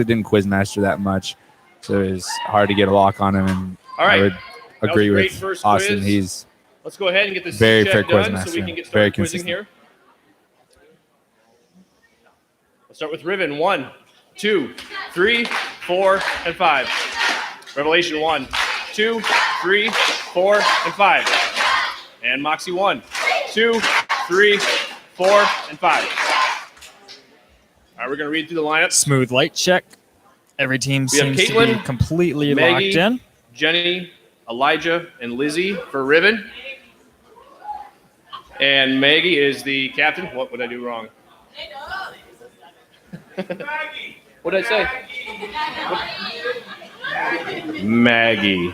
didn't quiz master that much, so it was hard to get a lock on him. And All right. I would agree with first Austin. quiz. He's Let's go ahead and get this very check fair quiz done master. so we can get Very started quizzing consistent. here. Let's start with Riven. 1, 2, 3, 4, and 5. Revelation 1, 2, 3, 4, and 5. And Moxie 1, 2, 3, 4, and 5. All right, we're going to read through the lineup. Smooth light check. Every team We have seems to Caitlin, be completely Maggie, locked in. Jenny, Elijah, and Lizzie for Riven. And Maggie is the captain. What would I do wrong? What did I say? Maggie.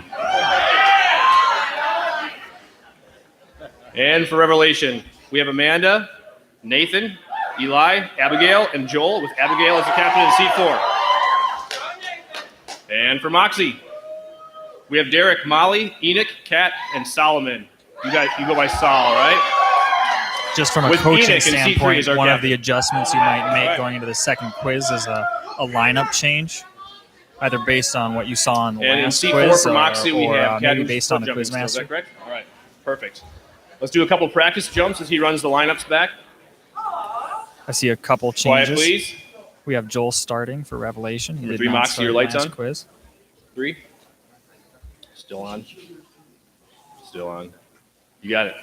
And for Revelation, we have Amanda, Nathan, Eli, Abigail, and Joel, with Abigail as the captain in seat 4. And for Moxie, we have Derek, Molly, Enoch, Kat, and Solomon. You go by Sol, right? Just from a With coaching Enoch in C3 standpoint, as our one of captain. the adjustments you might make Right. going into the second quiz is a lineup change, either based on what you saw in the And in last C4 quiz for Moxie, we have maybe Cadmus based foot on the jumping quiz skills. Is that master. correct? All right, perfect. Let's do a couple practice jumps as he runs the lineups back. I see a couple Quiet, changes. please. We have Joel starting for Revelation. He Number did 3, not Moxie, start your lights last on? Quiz. 3. Still on. Still on. You got it.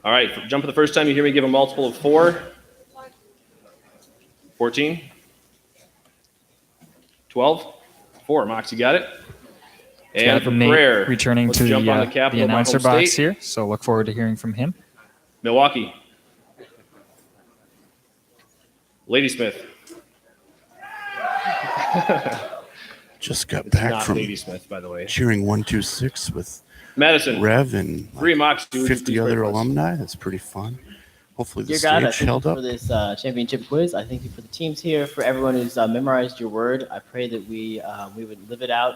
All right, jump for the first time you hear me give a multiple of 4. 14. 12. 4. Moxie got it. And for Nate prayer, returning let's to jump on the capital of my announcer home box state. here, so look forward to hearing from him. Milwaukee. Ladysmith. Just got It's back not from Ladysmith, by the way. cheering 126 with Madison. Rev and 3, Moxie. Would you 50 please pray other for us? alumni. That's pretty fun. Hopefully the Dear God, I stage thank held you up. for this championship quiz. I thank you for the teams here, for everyone who's memorized your word. I pray that we would live it out,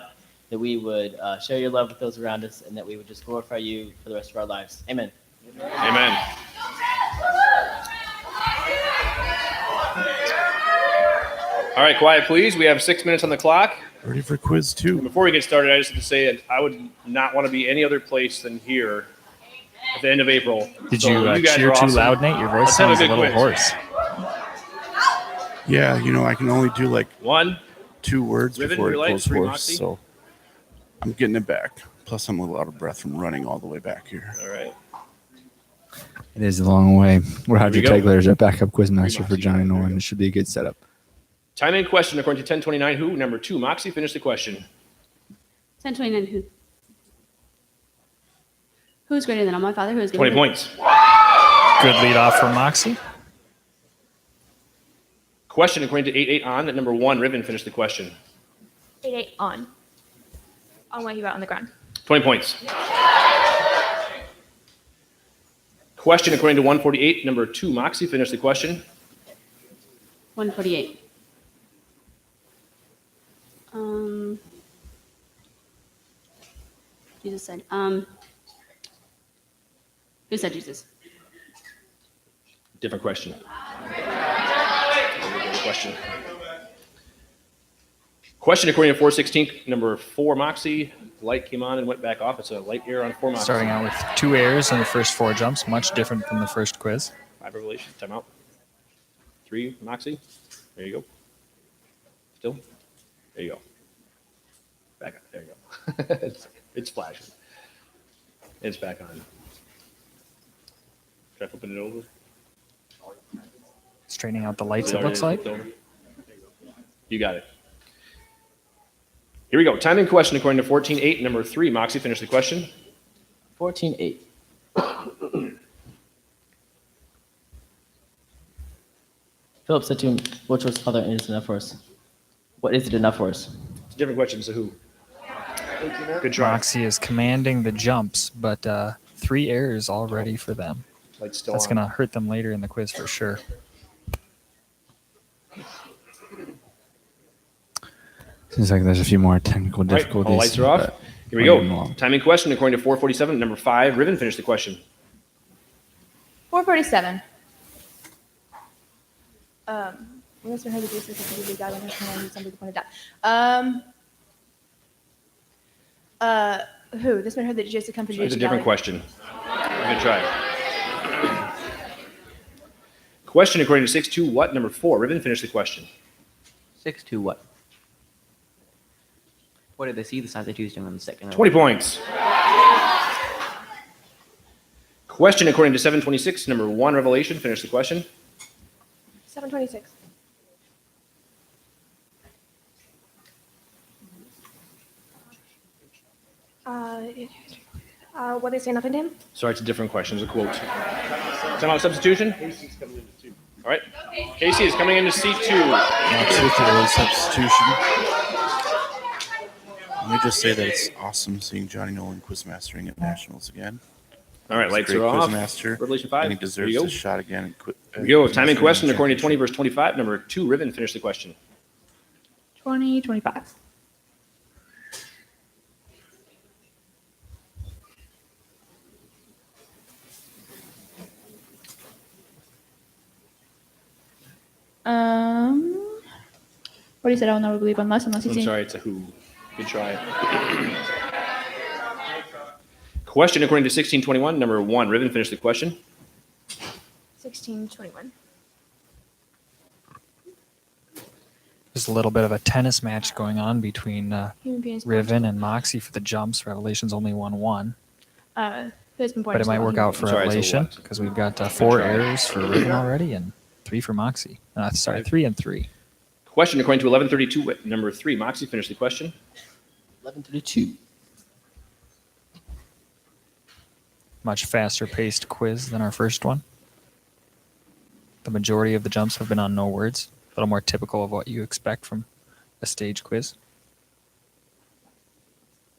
that we would share your love with those around us, and that we would just glorify you for the rest of our lives. Amen. Amen. All right, quiet, please. We have 6 minutes on the clock. Ready for quiz 2. Before we get started, I just have to say that I would not want to be any other place than here at the end of April. Did So you guys cheer are too awesome. loud, Nate? Your voice Let's have a sounds a good little quiz. hoarse. Yeah, I can only do like 1. 2 words Ribbon, before your it lights, goes 3, hoarse, Moxie. so I'm getting it back. Plus, I'm a little out of breath from running all the way back here. All right. It is a long way. Roger Here we go. Tegler is our backup quiz master for Johnny Nolan. It should be a good setup. Time in question according to 1029. Who? Number 2. Moxie, finish the question. 1029 who? Who's greater than all my Father? Who is 20 given points. Good lead off from Moxie. Question according to 88 on. At number 1, Riven, finish the question. 8-8 on. On what he wrote on the ground. 20 points. Question according to 148. Number 2, Moxie, finish the question. 148. Jesus said. Who said Jesus? Different question. Question. Question according to 416. Number 4, Moxie. Light came on and went back off. It's a light error on 4, Moxie. Starting out with 2 airs in the first 4 jumps, much different from the first quiz. 5 Revelation. Timeout. 3, Moxie. There you go. Still. There you go. Back on. There you go. it's flashing. It's back on. Try flipping it over. Straightening out the lights, Is it looks like. flipped over? You got it. Here we go. Time in question according to 14.8. Number 3, Moxie, finish the question. 14-8. Philip said to him, which was Father is enough for us? What is it enough for us? It's a different question, so who? Good try. Moxie is commanding the jumps, but 3 errors already for them. Light's still That's on. going to hurt them later in the quiz for sure. Seems like there's a few more technical All right, difficulties. all lights are off. but Here we we're moving go. along. Time in question according to 447. Number 5, Riven, finish the question. 447. Listener heard the Jesus could be God when somebody pointed out. Who? This man heard that Jesus come from It's a Judea. different question. Good try. Question according to 6-2, what? Number 4. Ribbon, finish the question. 6-2 what? What did they see the signs that he was doing on the second? 20 points. Question according to 726, number 1, Revelation, finish the question. 726. What they say nothing to him? Sorry, it's a different question. It's a quote. Timeout substitution? All right. Casey is coming into seat 2. Max with the early substitution. Let me just say that it's awesome seeing Johnny Nolan quizmastering at nationals again. All right, He's a lights great are off. quizmaster, Revelation 5. and he Here deserves you go. his shot again. Here we go. Timing question according to 20 verse 25. Number 2, Ribbon, finish the question. 2025. What he said, I'll never believe unless I'm he's sorry, it's a who. Good try. Question according to 1621. Number 1, Ribbon, finish the question. 1621. There's a little bit of a tennis match going on between Human beings. Riven and Moxie for the jumps. Revelation's only won one, Who has been born but it might to work out for I'm sorry, it's a Revelation what? because we've got 4 errors for Riven already and 3 for Moxie. 3 and 3. Question according to 1132. Number 3, Moxie, finish the question. 11:32. Much faster paced quiz than our first one. The majority of the jumps have been on no words, a little more typical of what you expect from a stage quiz.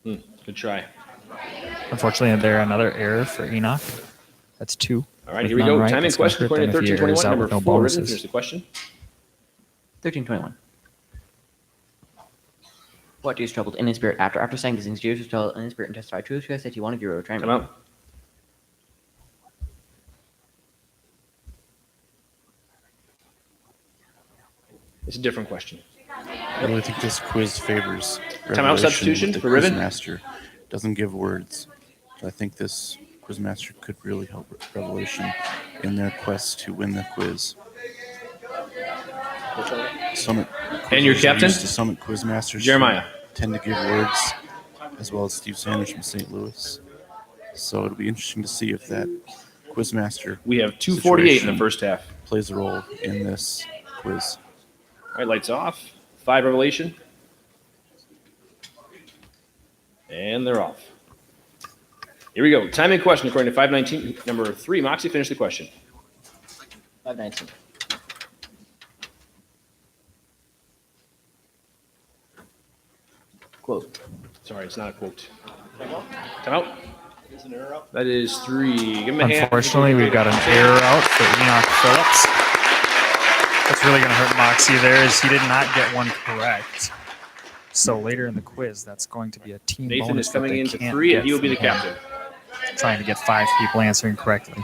Good try. Unfortunately, there another error for Enoch. That's 2. All right, With here we none go. right, Timing that's gonna question hurt according to them if he errs 1321. out Number with no 4, Ribbon, bonuses. finish the question. 1321. What Jesus troubled in his spirit after saying these things, Jesus was troubled in his spirit and testified truly to us that he wanted your Come retirement. out. It's a different question. I really think this quiz favors Timeout Revelation substitution with the for Ribbon. Quizmaster doesn't give words. So I think this Quizmaster could really help Revelation in their quest to win the quiz. Summit And your quizzers are captain? used to Summit Quizmasters Jeremiah. tend to give words, as well as Steve Sanders from St. Louis. So it'll be interesting to see if that Quizmaster We have 2:48 in the situation first half. plays a role in this quiz. All right, lights off. 5, Revelation. And they're off. Here we go. Timing question according to 519. Number 3, Moxie, finish the question. 519. Quote. Sorry, it's not a quote. Timeout. That is 3. Give him a hand. Unfortunately, we've got an error out for Enoch Phillips. What's really going to hurt Moxie there is he did not get one correct. So later in the quiz, that's going to be a team Nathan bonus is that coming they into can't 3, and get he will be the from him, captain. trying to get 5 people answering correctly.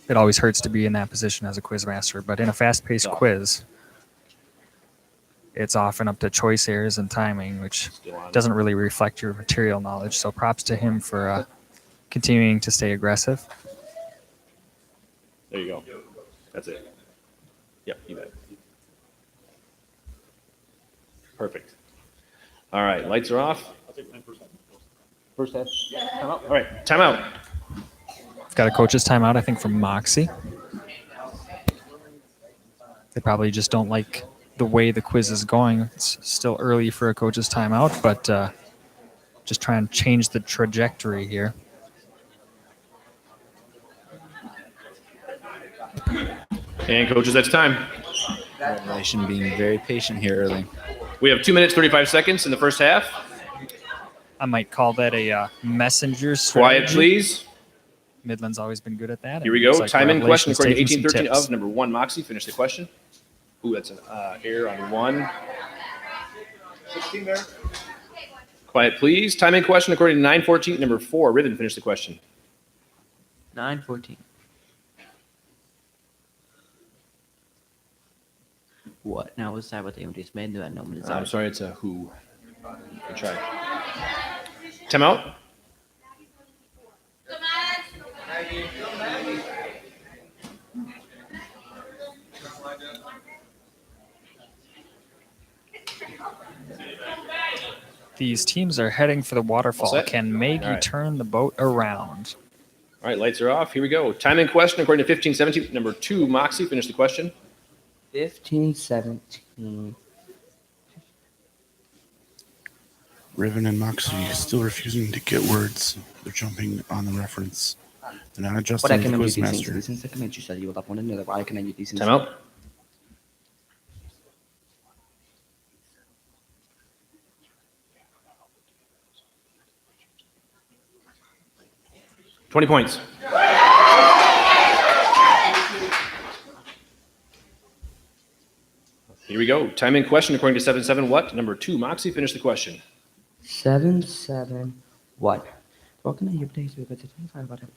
It always hurts to be in that position as a quizmaster, but in a fast-paced quiz, it's often up to choice errors and timing, which doesn't really reflect your material knowledge. So props to him for continuing to stay aggressive. There you go. That's it. Yep, you bet. Perfect. All right, lights are off. First half. Timeout. All right, timeout. Got a coach's timeout, I think, from Moxie. They probably just don't like the way the quiz is going. It's still early for a coach's timeout, but just try and change the trajectory here. And coaches, that's time. Revelation being very patient here early. We have 2 minutes, 35 seconds in the first half. I might call that a messenger Quiet, strategy. please. Midland's always been good at that. Here we and go. looks like Time in question Revelation's according to taking some 1813 tips. of number 1, Moxie. Finish the question. Ooh, that's an error on 1. 16 there. Quiet, please. Time in question according to 914, number 4, Ribbon. Finish the question. 9:14. What? Now was that what they just made? That no one I'm decided. sorry, it's a who. Good try. Timeout. These teams are heading for the waterfall. set? Can Maggie All right. turn the boat around? All right, lights are off. Here we go. Time in question according to 1517. Number 2, Moxie, finish the question. 15-17. Riven and Moxie still refusing to get words. They're jumping on the reference. They're not What adjusting I to can the use these Quizmaster. things. Since I can you said you will love one another. Why can I use these things? Timeout. $20 points. Here we go. Time in question according to 77. What? Number 2, Moxie, finish the question. 7-7. What? What can I use days because it's 25 about it.